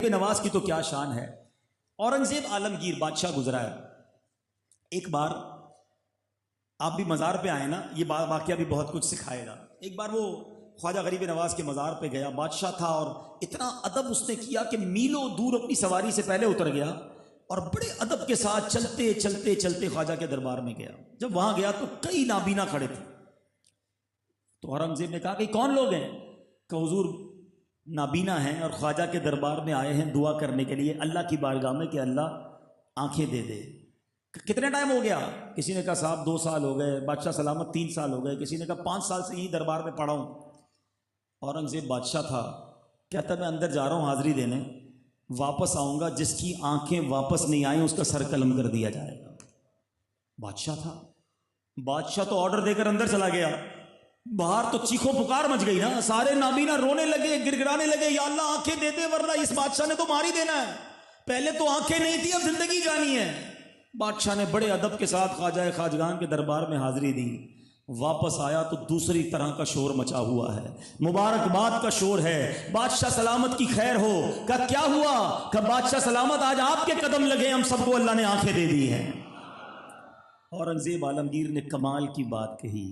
نواز کی تو کیا شان ہے. اورنگزیب عالمگیر بادشاہ گزرا ہے. ایک بار آپ بھی مزار پہ آئے نا, یہ واقعہ بھی بہت کچھ سکھائے گا. ایک بار وہ خواجہ غریب نواز کے مزار پہ گیا, بادشاہ تھا, اور اتنا ادب اس نے کیا کہ میلوں دور اپنی سواری سے پہلے اتر گیا اور بڑے ادب کے ساتھ چلتے چلتے چلتے خواجہ کے دربار میں گیا. جب وہاں گیا تو کئی نابینا کھڑے تھے. تو اورنگزیب نے کہا کہ کون لوگ ہیں؟ کہ حضور نابینا ہیں اور خواجہ کے دربار میں آئے ہیں دعا کرنے کے لیے اللہ کی بارگاہ میں کہ اللہ آنکھیں دے دے. کتنے ٹائم ہو گیا؟ کسی نے کہا صاحب 2 سال ہو گئے. بادشاہ سلامت 3 سال ہو گئے. کسی نے کہا 5 سال سے یہی دربار میں پڑا ہوں. اورنگزیب بادشاہ تھا, کہتا میں اندر جا رہا ہوں حاضری دینے, واپس آؤں گا, جس کی آنکھیں واپس نہیں آئیں اس کا سر قلم کر دیا جائے گا. بادشاہ تھا, بادشاہ تو آرڈر دے کر اندر چلا گیا. باہر تو چیخو پکار مچ گئی نا, سارے نابینا رونے لگے, گر گرانے لگے, یا اللہ آنکھیں دے دے ورنہ اس بادشاہ نے تو مار ہی دینا ہے. پہلے تو آنکھیں نہیں تھی, اب زندگی جانی ہے. بادشاہ نے بڑے ادب کے ساتھ خواجہ خواجگان کے دربار میں حاضری دی. واپس آیا تو دوسری طرح کا شور مچا ہوا ہے, مبارکباد کا شور ہے. بادشاہ سلامت کی خیر ہو. کہ کیا ہوا؟ کہ بادشاہ سلامت آج آپ کے قدم لگے, ہم سب کو اللہ نے آنکھیں دے دی ہیں. اورنگزیب عالمگیر نے کمال کی بات کہی,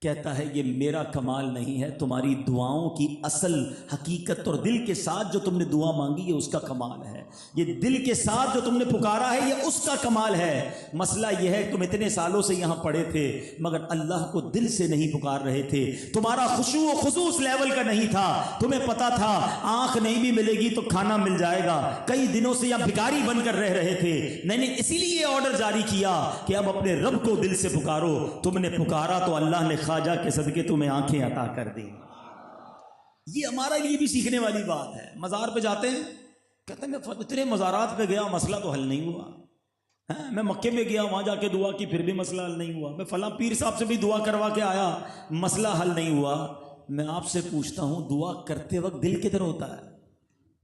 کہتا ہے یہ میرا کمال نہیں ہے, تمہاری دعاؤں کی اصل حقیقت اور دل کے ساتھ جو تم نے دعا مانگی یہ اس کا کمال ہے. یہ دل کے ساتھ جو تم نے پکارا ہے یہ اس کا کمال ہے. مسئلہ یہ ہے تم اتنے سالوں سے یہاں پڑے تھے مگر اللہ کو دل سے نہیں پکار رہے تھے. تمہارا خشوع و خضوع اس لیول کا نہیں تھا. تمہیں پتا تھا آنکھ نہیں بھی ملے گی تو کھانا مل جائے گا. کئی دنوں سے یہاں بھکاری بن کر رہ رہے تھے. میں نے اسی لیے یہ آرڈر جاری کیا کہ اب اپنے رب کو دل سے پکارو. تم نے پکارا تو اللہ نے خواجہ کے صدقے تمہیں آنکھیں عطا کر دی. یہ ہمارے لیے بھی سیکھنے والی بات ہے. مزار پہ جاتے ہیں, کہتے ہیں میں اتنے مزارات پہ گیا مسئلہ تو حل نہیں ہوا. میں مکے میں گیا وہاں جا کے دعا کی پھر بھی مسئلہ حل نہیں ہوا. میں فلاں پیر صاحب سے بھی دعا کروا کے آیا مسئلہ حل نہیں ہوا. میں آپ سے پوچھتا ہوں دعا کرتے وقت دل کدھر ہوتا ہے؟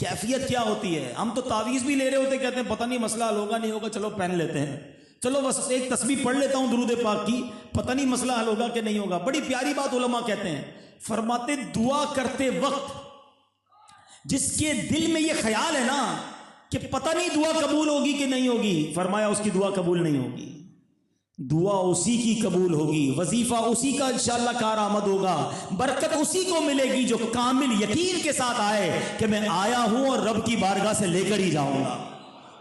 کیفیت کیا ہوتی ہے؟ ہم تو تعویذ بھی لے رہے ہوتے, کہتے ہیں پتہ نہیں مسئلہ حل ہوگا نہیں ہوگا, چلو پہن لیتے ہیں, چلو بس ایک تسبیح پڑھ لیتا ہوں درود پاک کی, پتہ نہیں مسئلہ حل ہوگا کہ نہیں ہوگا. بڑی پیاری بات علماء کہتے ہیں, فرماتے دعا کرتے وقت جس کے دل میں یہ خیال ہے نا کہ پتہ نہیں دعا قبول ہوگی کہ نہیں ہوگی, فرمایا اس کی دعا قبول نہیں ہوگی. دعا اسی کی قبول ہوگی, وظیفہ اسی کا انشاءاللہ کارآمد ہوگا, برکت اسی کو ملے گی جو کامل یقین کے ساتھ آئے کہ میں آیا ہوں اور رب کی بارگاہ سے لے کر ہی جاؤں گا.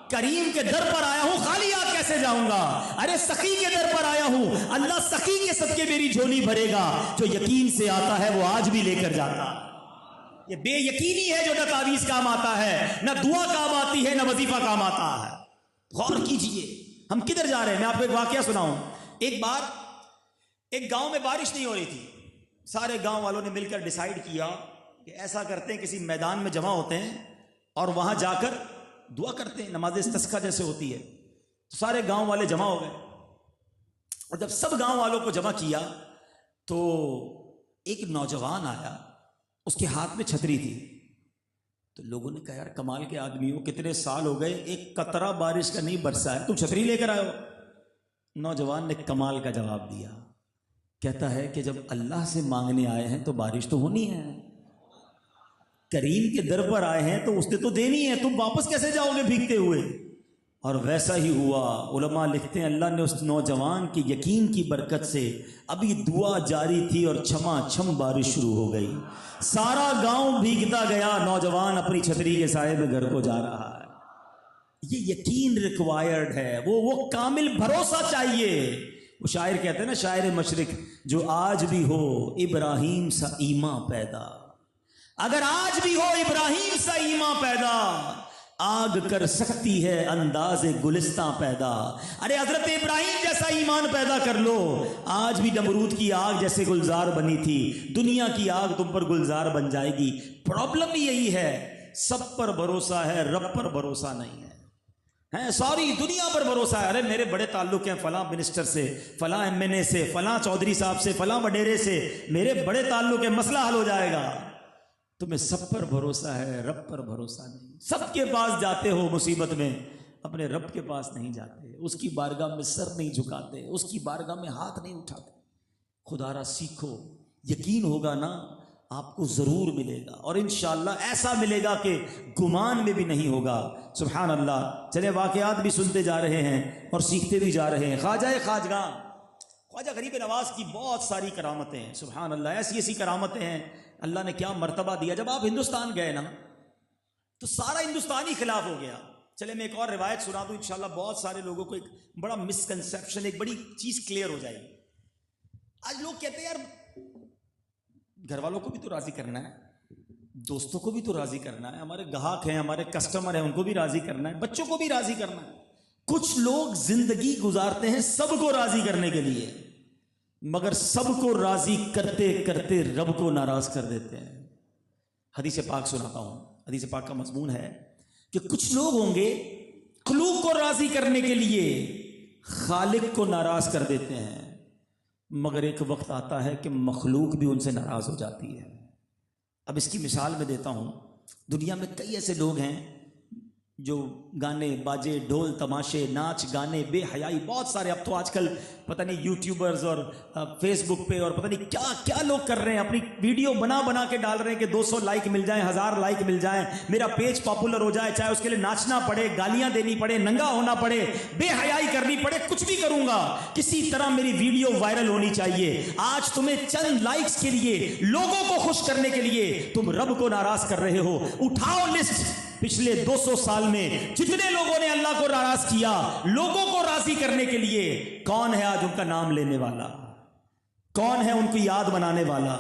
کریم کے در پر آیا ہوں, خالی ہاتھ کیسے جاؤں گا؟ ارے سخی کے در پر آیا ہوں, اللہ سخی کے صدقے میری جھولی بھرے گا. جو یقین سے آتا ہے وہ آج بھی لے کر جاتا. یہ بے یقینی ہے جو نہ تعویذ کام آتا ہے, نہ دعا کام آتی ہے, نہ وظیفہ کام آتا ہے. غور کیجئے ہم کدھر جا رہے ہیں. میں آپ کو ایک واقعہ سناؤں. ایک بار ایک گاؤں میں بارش نہیں ہو رہی تھی. سارے گاؤں والوں نے مل کر ڈیسائیڈ کیا کہ ایسا کرتے ہیں کسی میدان میں جمع ہوتے ہیں اور وہاں جا کر دعا کرتے ہیں, نماز استسقاء جیسے ہوتی ہے. تو سارے گاؤں والے جمع ہو گئے اور جب سب گاؤں والوں کو جمع کیا تو ایک نوجوان آیا, اس کے ہاتھ میں چھتری تھی. تو لوگوں نے کہا یار کمال کے آدمی ہو, کتنے سال ہو گئے ایک قطرہ بارش کا نہیں برسا ہے, تم چھتری لے کر آئے ہو. نوجوان نے کمال کا جواب دیا, کہتا ہے کہ جب اللہ سے مانگنے آئے ہیں تو بارش تو ہونی ہے, کریم کے در پر آئے ہیں تو اس نے تو دینی ہے, تم واپس کیسے جاؤ گے بھیگتے ہوئے. اور ویسا ہی ہوا. علماء لکھتے ہیں اللہ نے اس نوجوان کی یقین کی برکت سے ابھی دعا جاری تھی اور چھما چھم بارش شروع ہو گئی. سارا گاؤں بھیگتا گیا, نوجوان اپنی چھتری کے سائے میں گھر کو جا رہا ہے. یہ یقین ریکوائرڈ ہے, وہ کامل بھروسہ چاہیے. وہ شاعر کہتے ہیں نا, شاعر مشرق, جو آج بھی ہو ابراہیم سا ایمان پیدا, اگر آج بھی ہو ابراہیم سا ایمان پیدا, آگ کر سکتی ہے انداز گلستاں پیدا. ارے حضرت ابراہیم جیسا ایمان پیدا کر لو, آج بھی نمرود کی آگ جیسے گلزار بنی تھی, دنیا کی آگ تم پر گلزار بن جائے گی. پرابلم یہی ہے, سب پر بھروسہ ہے, رب پر بھروسہ نہیں ہے. ساری دنیا پر بھروسہ ہے. ارے میرے بڑے تعلق ہیں فلاں منسٹر سے, فلاں ایم این اے سے, فلاں چودھری صاحب سے, فلاں وڈیرے سے, میرے بڑے تعلق ہیں, مسئلہ حل ہو جائے گا. تمہیں سب پر بھروسہ ہے, رب پر بھروسہ نہیں. سب کے پاس جاتے ہو مصیبت میں, اپنے رب کے پاس نہیں جاتے, اس کی بارگاہ میں سر نہیں جھکاتے, اس کی بارگاہ میں ہاتھ نہیں اٹھاتے. خدا را سیکھو, یقین ہوگا نا آپ کو ضرور ملے گا، اور انشاءاللہ ایسا ملے گا کہ گمان میں بھی نہیں ہوگا۔ سبحان اللہ۔ چلے واقعات بھی سنتے جا رہے ہیں اور سیکھتے بھی جا رہے ہیں۔ خواجہ خواجگاں خواجہ غریب نواز کی بہت ساری کرامتیں ہیں، سبحان اللہ، ایسی ایسی کرامتیں ہیں، اللہ نے کیا مرتبہ دیا۔ جب آپ ہندوستان گئے نا تو سارا ہندوستان ہی خلاف ہو گیا۔ چلے میں ایک اور روایت سنا دوں، انشاءاللہ بہت سارے لوگوں کو ایک بڑا مسکنسیپشن، ایک بڑی چیز کلیئر ہو جائے گی۔ آج لوگ کہتے ہیں یار گھر والوں کو بھی تو راضی کرنا ہے، دوستوں کو بھی تو راضی کرنا ہے، ہمارے گاہک ہیں، ہمارے کسٹمر ہیں، ان کو بھی راضی کرنا ہے، بچوں کو بھی راضی کرنا ہے۔ کچھ لوگ زندگی گزارتے ہیں سب کو راضی کرنے کے لیے، مگر سب کو راضی کرتے کرتے رب کو ناراض کر دیتے ہیں۔ حدیث پاک سناتا ہوں، حدیث پاک کا مضمون ہے کہ کچھ لوگ ہوں گے مخلوق کو راضی کرنے کے لیے خالق کو ناراض کر دیتے ہیں، مگر ایک وقت آتا ہے کہ مخلوق بھی ان سے ناراض ہو جاتی ہے۔ اب اس کی مثال میں دیتا ہوں، دنیا میں کئی ایسے لوگ ہیں جو گانے باجے ڈھول تماشے ناچ گانے بے حیائی بہت سارے، اب تو آج کل پتہ نہیں یوٹیوبرز اور فیس بک پہ اور پتہ نہیں کیا کیا لوگ کر رہے ہیں، اپنی ویڈیو بنا بنا کے ڈال رہے ہیں کہ 200 لائک مل جائیں، 1000 لائک مل جائیں، میرا پیج پاپولر ہو جائے، چاہے اس کے لیے ناچنا پڑے، گالیاں دینی پڑے، ننگا ہونا پڑے، بے حیائی کرنی پڑے، کچھ بھی کروں گا، کسی طرح میری ویڈیو وائرل ہونی چاہیے۔ آج تمہیں چند لائکس کے لیے، لوگوں کو خوش کرنے کے لیے تم رب کو ناراض کر رہے ہو۔ اٹھاؤ لسٹ پچھلے 200 سال میں جتنے لوگوں نے اللہ کو ناراض کیا لوگوں کو راضی کرنے کے لیے، کون ہے آج ان کا نام لینے والا؟ کون ہے ان کو یاد بنانے والا؟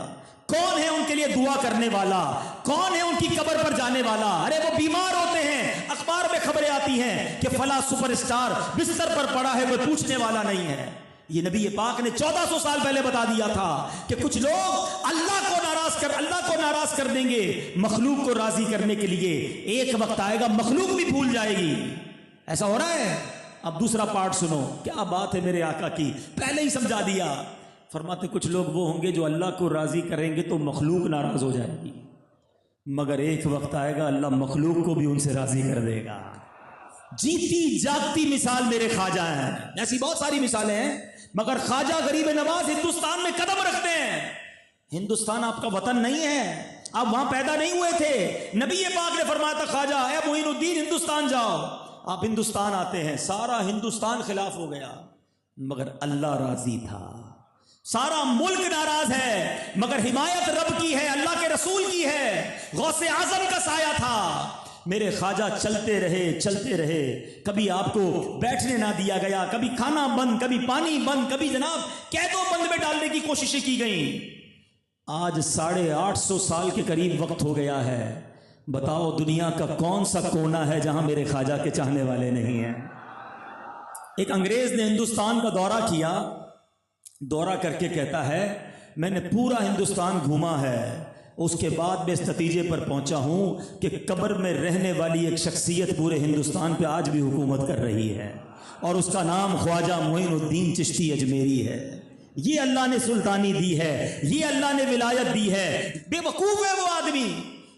کون ہے ان کے لیے دعا کرنے والا؟ کون ہے ان کی قبر پر جانے والا؟ ارے وہ بیمار ہوتے ہیں، اخبار میں خبریں آتی ہیں کہ فلاں سپر اسٹار بستر پر پڑا ہے، کوئی پوچھنے والا نہیں ہے۔ یہ نبی پاک نے 1400 سال پہلے بتا دیا تھا کہ کچھ لوگ اللہ کو ناراض کر دیں گے مخلوق کو راضی کرنے کے لیے، ایک وقت آئے گا مخلوق بھی بھول جائے گی۔ ایسا ہو رہا ہے۔ اب دوسرا پارٹ سنو، کیا بات ہے میرے آقا کی، پہلے ہی سمجھا دیا۔ فرماتے کچھ لوگ وہ ہوں گے جو اللہ کو راضی کریں گے تو مخلوق ناراض ہو جائے گی، مگر ایک وقت آئے گا اللہ مخلوق کو بھی ان سے راضی کر دے گا۔ جیتی جاگتی مثال میرے خواجہ ہیں، ایسی بہت ساری مثالیں ہیں، مگر خواجہ غریب نواز ہندوستان میں قدم رکھتے ہیں۔ ہندوستان آپ کا وطن نہیں ہے، آپ وہاں پیدا نہیں ہوئے تھے۔ نبی پاک نے فرمایا تھا خواجہ اے معین الدین ہندوستان جاؤ، آپ ہندوستان آتے ہیں، سارا ہندوستان خلاف ہو گیا مگر اللہ راضی تھا۔ سارا ملک ناراض ہے مگر حمایت رب کی ہے، اللہ کے رسول کی ہے، غوث اعظم کا سایہ تھا۔ میرے خواجہ چلتے رہے، کبھی آپ کو بیٹھنے نہ دیا گیا، کبھی کھانا بند، کبھی پانی بند، کبھی جناب قید و بند میں ڈالنے کی کوششیں کی گئیں۔ آج 850 سال کے قریب وقت ہو گیا ہے، بتاؤ دنیا کا کون سا کونا ہے جہاں میرے خواجہ کے چاہنے والے نہیں ہیں؟ ایک انگریز نے ہندوستان کا دورہ کیا، دورہ کر کے کہتا ہے میں نے پورا ہندوستان گھوما ہے، اس کے بعد میں اس نتیجے پر پہنچا ہوں کہ قبر میں رہنے والی ایک شخصیت پورے ہندوستان پہ آج بھی حکومت کر رہی ہے، اور اس کا نام خواجہ معین الدین چشتی اجمیری ہے۔ یہ اللہ نے سلطانی دی ہے، یہ اللہ نے ولایت دی ہے۔ بے وقوف ہے وہ آدمی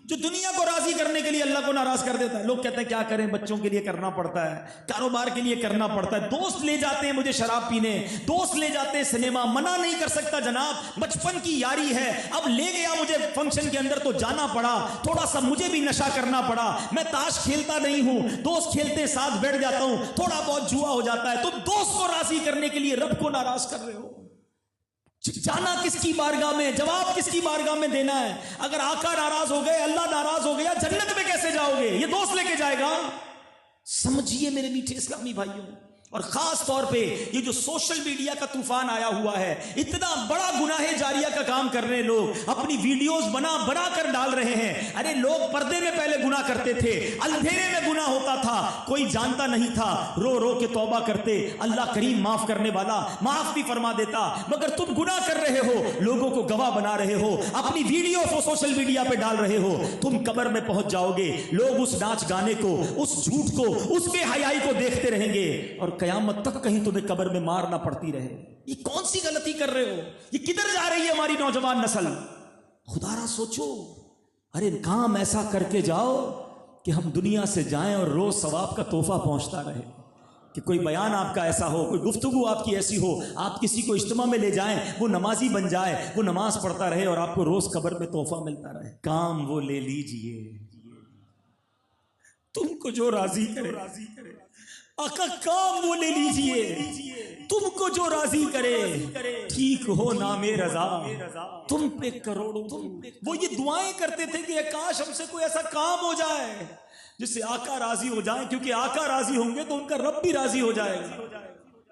جو دنیا کو راضی کرنے کے لیے اللہ کو ناراض کر دیتا ہے۔ لوگ کہتے ہیں کیا کریں، بچوں کے لیے کرنا پڑتا ہے، کاروبار کے لیے کرنا پڑتا ہے، دوست لے جاتے ہیں مجھے شراب پینے، دوست لے جاتے ہیں سنیما، منع نہیں کر سکتا جناب، بچپن کی یاری ہے، اب لے گیا مجھے فنکشن کے اندر تو جانا پڑا، تھوڑا سا مجھے بھی نشہ کرنا پڑا، میں تاش کھیلتا نہیں ہوں، دوست کھیلتے ساتھ بیٹھ جاتا ہوں، تھوڑا بہت جوا ہو جاتا ہے۔ تم دوست کو راضی کرنے کے لیے رب کو ناراض کر رہے ہو۔ جانا کس کی بارگاہ میں، جواب کس کی بارگاہ میں دینا ہے؟ اگر آقا ناراض ہو گئے، اللہ ناراض ہو گیا، جنت میں کیسے جاؤ گے؟ یہ دوست لے کے جائے گا؟ سمجھیے میرے میٹھے اسلامی بھائیوں، اور خاص طور پہ یہ جو سوشل میڈیا کا طوفان آیا ہوا ہے، اتنا بڑا گناہ جاریہ کا کام کر رہے لوگ، اپنی ویڈیوز بنا کر ڈال رہے ہیں۔ ارے لوگ پردے میں پہلے گناہ کرتے تھے، اندھیرے میں گناہ ہوتا تھا، کوئی جانتا نہیں تھا، رو رو کے توبہ کرتے، اللہ کریم معاف کرنے والا معاف بھی فرما دیتا، مگر تم گناہ کر رہے ہو، لوگوں کو گواہ بنا رہے ہو، اپنی ویڈیو کو سوشل میڈیا پہ ڈال رہے ہو، تم قبر میں پہنچ جاؤ گے، لوگ اس ناچ گانے کو، اس جھوٹ کو، اس بے حیائی کو دیکھتے رہیں گے، اور قیامت تک کہیں تمہیں قبر میں مار نہ پڑتی رہے۔ یہ کون سی غلطی کر رہے ہو؟ یہ کدھر جا رہی ہے ہماری نوجوان نسل؟ خدا را سوچو، ارے کام ایسا کر کے جاؤ کہ ہم دنیا سے جائیں اور روز ثواب کا تحفہ پہنچتا رہے، کہ کوئی بیان آپ کا ایسا ہو، کوئی گفتگو آپ کی ایسی ہو، آپ کسی کو اجتماع میں لے جائیں، وہ نمازی بن جائے، وہ نماز پڑھتا رہے اور آپ کو روز قبر میں تحفہ ملتا رہے۔ کام وہ لے لیجئے تم کو جو راضی کرے، آقا کام وہ لے لیجئے تم کو جو راضی کرے، ٹھیک ہو نام رضا تم پہ کروڑوں۔ وہ یہ دعائیں کرتے تھے کہ کاش ہم سے کوئی ایسا کام ہو جائے جس سے آقا راضی ہو جائیں، کیونکہ آقا راضی ہوں گے تو ان کا رب بھی راضی ہو جائے گا۔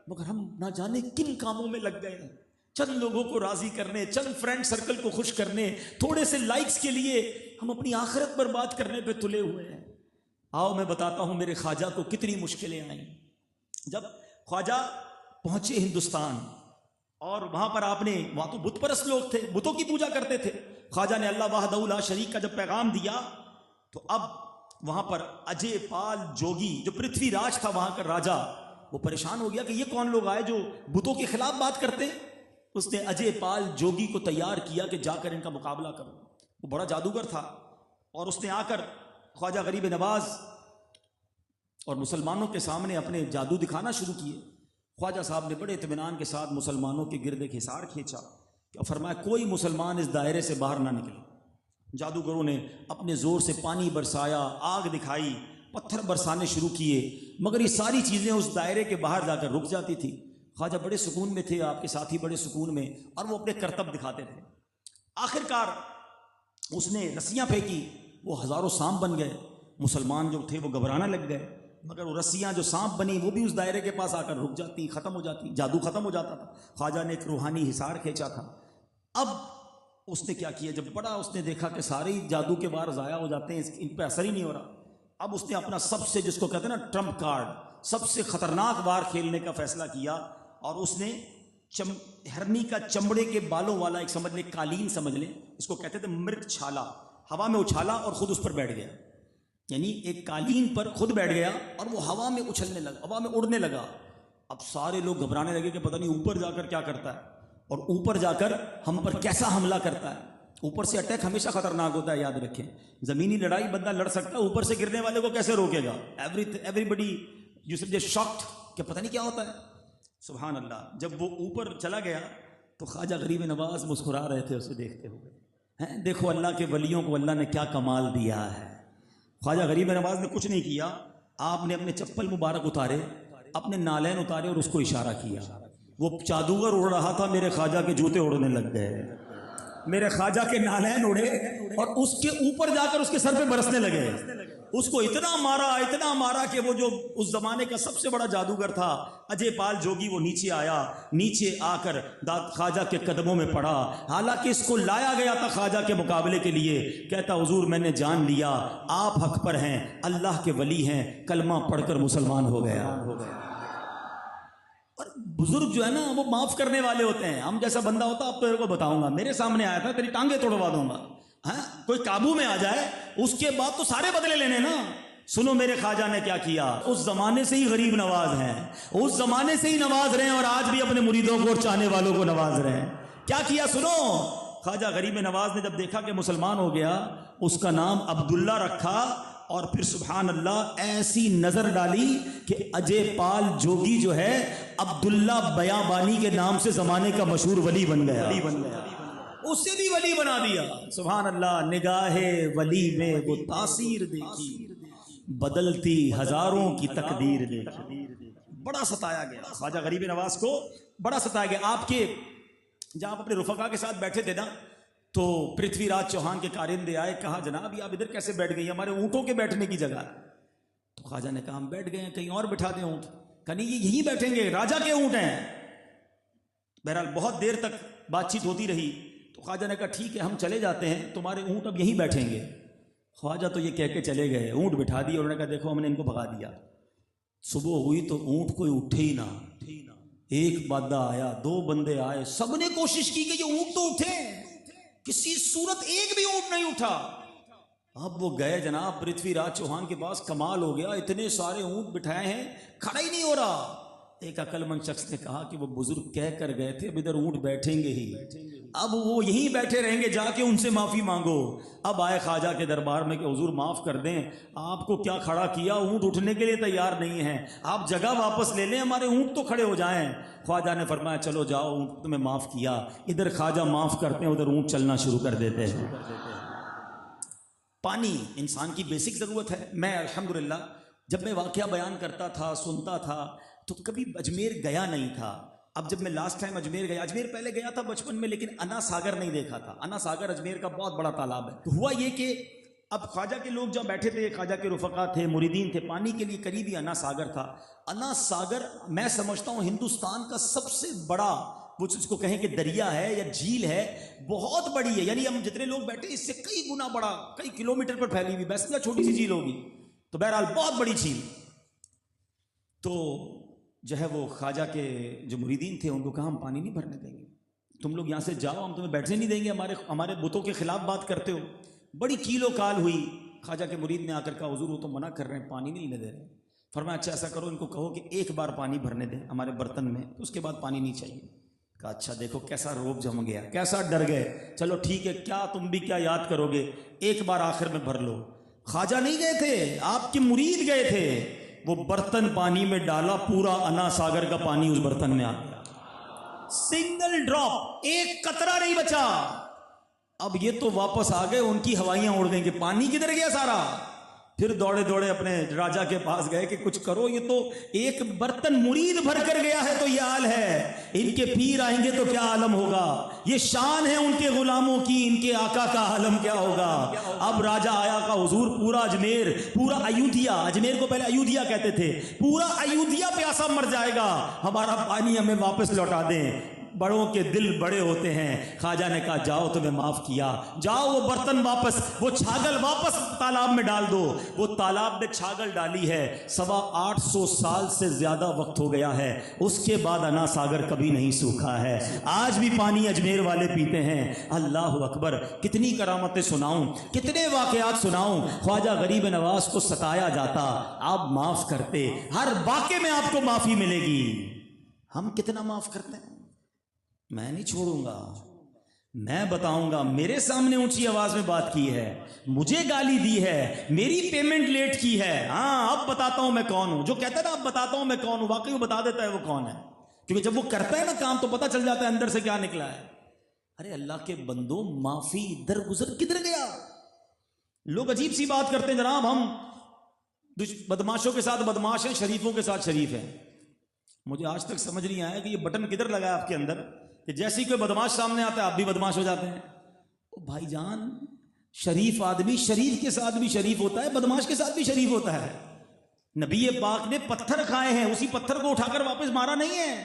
مگر ہم نہ جانے کن کاموں میں لگ گئے ہیں، چند لوگوں کو راضی کرنے، چند فرینڈ سرکل کو خوش کرنے، تھوڑے سے لائکس کے لیے ہم اپنی آخرت برباد کرنے پہ تلے ہوئے ہیں۔ آؤ میں بتاتا ہوں میرے خواجہ کو کتنی مشکلیں آئیں۔ جب خواجہ پہنچے ہندوستان اور وہاں پر آپ نے، وہاں تو بت پرست لوگ تھے، بتوں کی پوجا کرتے تھے، خواجہ نے اللہ وحدہ لا شریک کا جب پیغام دیا تو اب وہاں پر اجے پال جوگی جو پرتھوی راج تھا وہاں کا راجا، وہ پریشان ہو گیا کہ یہ کون لوگ آئے جو بتوں کے خلاف بات کرتے ہیں۔ اس نے اجے پال جوگی کو تیار کیا کہ جا کر ان کا مقابلہ کرو۔ وہ بڑا جادوگر تھا اور اس نے آ کر خواجہ غریب نواز اور مسلمانوں کے سامنے اپنے جادو دکھانا شروع کیے۔ خواجہ صاحب نے بڑے اطمینان کے ساتھ مسلمانوں کے گرد ایک حصار کھینچا اور فرمایا کوئی مسلمان اس دائرے سے باہر نہ نکلے۔ جادوگروں نے اپنے زور سے پانی برسایا، آگ دکھائی، پتھر برسانے شروع کیے، مگر یہ ساری چیزیں اس دائرے کے باہر جا کر رک جاتی تھی۔ خواجہ بڑے سکون میں تھے، آپ کے ساتھی بڑے سکون میں، اور وہ اپنے کرتب دکھاتے تھے۔ آخر کار اس نے رسیاں پھینکی، وہ ہزاروں سانپ بن گئے۔ مسلمان جو تھے وہ گھبرانے لگ گئے، مگر وہ رسیاں جو سانپ بنی وہ بھی اس دائرے کے پاس آ کر رک جاتی، ختم ہو جاتی، جادو ختم ہو جاتا تھا۔ خواجہ نے ایک روحانی حصار کھینچا تھا۔ اب اس نے کیا کیا، جب بڑا اس نے دیکھا کہ سارے جادو کے وار ضائع ہو جاتے ہیں، ان پہ اثر ہی نہیں ہو رہا، اب اس نے اپنا سب سے، جس کو کہتے ہیں نا ٹرمپ کارڈ، سب سے خطرناک وار کھیلنے کا فیصلہ کیا، اور اس نے ہرنی کا چمڑے کے بالوں والا ایک سمجھ لیں قالین سمجھ لیں، اس کو کہتے تھے مرگ چھالا، ہوا میں اچھالا اور خود اس پر بیٹھ گیا۔ یعنی ایک قالین پر خود بیٹھ گیا اور وہ ہوا میں اچھلنے لگا، ہوا میں اڑنے لگا۔ اب سارے لوگ گھبرانے لگے کہ پتہ نہیں اوپر جا کر کیا کرتا ہے اور اوپر جا کر ہم پر کیسا حملہ کرتا ہے۔ اوپر سے اٹیک ہمیشہ خطرناک ہوتا ہے، یاد رکھیں۔ زمینی لڑائی بندہ لڑ سکتا ہے، اوپر سے گرنے والے کو کیسے روکے گا؟ ایوری بڈی یو شاکڈ کہ پتہ نہیں کیا ہوتا ہے۔ سبحان اللہ۔ جب وہ اوپر چلا گیا تو خواجہ غریب نواز مسکرا رہے تھے اسے دیکھتے ہوئے۔ دیکھو اللہ کے ولیوں کو اللہ نے کیا کمال دیا ہے۔ خواجہ غریب نواز نے کچھ نہیں کیا، آپ نے اپنے چپل مبارک اتارے، اپنے نالین اتارے اور اس کو اشارہ کیا۔ وہ جادوگر اڑ رہا تھا، میرے خواجہ کے جوتے اڑنے لگ گئے، میرے خواجہ کے نالین اڑے اور اس کے اوپر جا کر اس کے سر پہ برسنے لگے۔ اس کو اتنا مارا کہ وہ جو اس زمانے کا سب سے بڑا جادوگر تھا اجے پال جوگی، وہ نیچے آیا، نیچے آ کر خواجہ کے قدموں میں پڑا۔ حالانکہ اس کو لایا گیا تھا خواجہ کے مقابلے کے لیے، کہتا حضور میں نے جان لیا آپ حق پر ہیں، اللہ کے ولی ہیں، کلمہ پڑھ کر مسلمان ہو گیا۔ اور بزرگ جو ہے نا وہ معاف کرنے والے ہوتے ہیں۔ ہم جیسا بندہ ہوتا اب تو میرے کو بتاؤں گا، میرے سامنے آیا تھا تیری ٹانگیں توڑوا دوں گا، ہاں کوئی قابو میں آ جائے اس کے بعد تو سارے بدلے لینے نا۔ سنو میرے خواجہ نے کیا کیا، اس زمانے سے ہی غریب نواز ہیں، اس زمانے سے ہی نواز رہے ہیں اور آج بھی اپنے مریدوں کو اور چاہنے والوں کو نواز رہے ہیں۔ کیا کیا سنو، خواجہ غریب نواز نے جب دیکھا کہ مسلمان ہو گیا، اس کا نام عبداللہ رکھا، اور پھر سبحان اللہ ایسی نظر ڈالی کہ اجے پال جوگی جو ہے عبداللہ بیابانی کے نام سے زمانے کا مشہور ولی بن گیا، اسے بھی ولی بنا دیا۔ سبحان اللہ۔ نگاہ ولی میں وہ تاثیر دیکھی، بدلتی ہزاروں کی تقدیر دیکھی۔ بڑا ستایا گیا خواجہ غریب نواز کو، بڑا ستایا گیا۔ آپ کے جہاں آپ اپنے رفقا کے ساتھ بیٹھے تھے نا تو پرتھوی راج چوہان کے کارندے آئے، کہا جناب یہ آپ ادھر کیسے بیٹھ گئی، ہمارے اونٹوں کے بیٹھنے کی جگہ ہے۔ تو خواجہ نے کہا ہم بیٹھ گئے ہیں، کہیں اور بٹھا دیں اونٹ۔ کہا نہیں یہ یہیں بیٹھیں گے، راجا کے اونٹ ہیں۔ بہرحال بہت دیر تک بات چیت ہوتی رہی تو خواجہ نے کہا ٹھیک ہے ہم چلے جاتے ہیں، تمہارے اونٹ اب یہیں بیٹھیں گے۔ خواجہ تو یہ کہہ کے چلے گئے، اونٹ بٹھا دیے، انہوں نے کہا دیکھو ہم نے ان کو بھگا دیا۔ صبح ہوئی تو اونٹ کوئی اٹھے ہی نہ، ایک بندہ آیا، دو بندے آئے، سب نے کوشش کی کہ یہ اونٹ تو اٹھے، کسی صورت ایک بھی اونٹ نہیں اٹھا۔ اب وہ گئے جناب پرتھوی راج چوہان کے پاس، کمال ہو گیا، اتنے سارے اونٹ بٹھائے ہیں، کھڑا ہی نہیں ہو رہا۔ ایک عقل مند شخص نے کہا کہ وہ بزرگ کہہ کر گئے تھے اب ادھر اونٹ بیٹھیں گے ہی، اب وہ یہیں بیٹھے رہیں گے، جا کے ان سے معافی مانگو۔ اب آئے خواجہ کے دربار میں کہ حضور معاف کر دیں، آپ کو کیا کھڑا کیا، اونٹ اٹھنے کے لیے تیار نہیں ہیں، آپ جگہ واپس لے لیں، ہمارے اونٹ تو کھڑے ہو جائیں۔ خواجہ نے فرمایا چلو جاؤ، اونٹ تمہیں معاف کیا۔ ادھر خواجہ معاف کرتے ہیں، ادھر اونٹ چلنا شروع کر دیتے ہیں۔ پانی انسان کی بیسک ضرورت ہے۔ میں الحمدللہ جب میں واقعہ بیان کرتا تھا، سنتا تھا، تو کبھی اجمیر گیا نہیں تھا۔ اب جب میں لاسٹ ٹائم اجمیر گیا، اجمیر پہلے گیا تھا بچپن میں، لیکن انا ساگر نہیں دیکھا تھا۔ انا ساگر اجمیر کا بہت بڑا تالاب ہے۔ تو ہوا یہ کہ اب خواجہ کے لوگ جب بیٹھے تھے، خواجہ کے رفقا تھے، مریدین تھے، پانی کے لیے قریب ہی انا ساگر تھا۔ انا ساگر میں سمجھتا ہوں ہندوستان کا سب سے بڑا، وہ جس کو کہیں کہ دریا ہے یا جھیل ہے، بہت بڑی ہے، یعنی ہم جتنے لوگ بیٹھے اس سے کئی گنا بڑا، کئی کلومیٹر پر پھیلی ہوئی، ویسے چھوٹی سی جھیل ہوگی، تو بہرحال بہت بڑی جھیل۔ تو جو ہے وہ خواجہ کے جو مریدین تھے ان کو کہا ہم پانی نہیں بھرنے دیں گے، تم لوگ یہاں سے جاؤ، ہم تمہیں بیٹھنے نہیں دیں گے، ہمارے بتوں کے خلاف بات کرتے ہو۔ بڑی کیل و کال ہوئی۔ خواجہ کے مرید نے آ کر کہا حضور وہ تو منع کر رہے ہیں، پانی نہیں لینے دے رہے۔ فرمایا اچھا ایسا کرو، ان کو کہو کہ ایک بار پانی بھرنے دیں ہمارے برتن میں، تو اس کے بعد پانی نہیں چاہیے۔ کہا اچھا دیکھو کیسا روب جم گیا، کیسا ڈر گئے، چلو ٹھیک ہے، کیا تم بھی کیا یاد کرو گے، ایک بار آخر میں بھر لو۔ خواجہ نہیں گئے تھے، آپ کے مرید گئے تھے، وہ برتن پانی میں ڈالا، پورا انا ساگر کا پانی اس برتن میں آ گیا، سنگل ڈراپ، ایک قطرہ نہیں بچا۔ اب یہ تو واپس آ گئے، ان کی ہوائیاں اڑ گئیں کہ پانی کدھر گیا سارا۔ پھر دوڑے دوڑے اپنے راجا کے پاس گئے کہ کچھ کرو، یہ تو ایک برتن مرید بھر کر گیا ہے تو یہ حال ہے، ان کے پیر آئیں گے تو کیا عالم ہوگا، یہ شان ہے ان کے غلاموں کی، ان کے آقا کا عالم کیا ہوگا۔ اب راجا آیا کہ حضور پورا اجمیر، پورا ایودھیا، اجمیر کو پہلے ایودھیا کہتے تھے، پورا ایودھیا پیاسا مر جائے گا، ہمارا پانی ہمیں واپس لوٹا دیں۔ بڑوں کے دل بڑے ہوتے ہیں۔ خواجہ نے کہا جاؤ تمہیں معاف کیا، جاؤ وہ برتن واپس، وہ چھاگل واپس تالاب میں ڈال دو۔ وہ تالاب میں چھاگل ڈالی ہے، 850 سال سے زیادہ وقت ہو گیا ہے، اس کے بعد انا ساگر کبھی نہیں سوکھا ہے، آج بھی پانی اجمیر والے پیتے ہیں۔ اللہ اکبر، کتنی کرامتیں سناؤں، کتنے واقعات سناؤں۔ خواجہ غریب نواز کو ستایا جاتا، آپ معاف کرتے، ہر واقعے میں آپ کو معافی ملے گی۔ ہم کتنا معاف کرتے ہیں؟ میں نہیں چھوڑوں گا، میں بتاؤں گا، میرے سامنے اونچی آواز میں بات کی ہے، مجھے گالی دی ہے، میری پیمنٹ لیٹ کی ہے، ہاں اب بتاتا ہوں میں کون ہوں۔ جو کہتا ہے نا اب بتاتا ہوں میں کون ہوں، واقعی وہ بتا دیتا ہے وہ کون ہے، کیونکہ جب وہ کرتا ہے نا کام تو پتہ چل جاتا ہے اندر سے کیا نکلا ہے۔ ارے اللہ کے بندوں، معافی درگزر کدھر گیا؟ لوگ عجیب سی بات کرتے ہیں، جناب ہم بدماشوں کے ساتھ بدماش ہیں، شریفوں کے ساتھ شریف ہیں۔ مجھے آج تک سمجھ نہیں آیا کہ یہ بٹن کدھر لگا ہے آپ کے اندر کہ جیسے ہی کوئی بدماش سامنے آتا ہے آپ بھی بدماش ہو جاتے ہیں۔ او بھائی جان، شریف آدمی شریف کے ساتھ بھی شریف ہوتا ہے، بدماش کے ساتھ بھی شریف ہوتا ہے۔ نبی پاک نے پتھر کھائے ہیں، اسی پتھر کو اٹھا کر واپس مارا نہیں ہے۔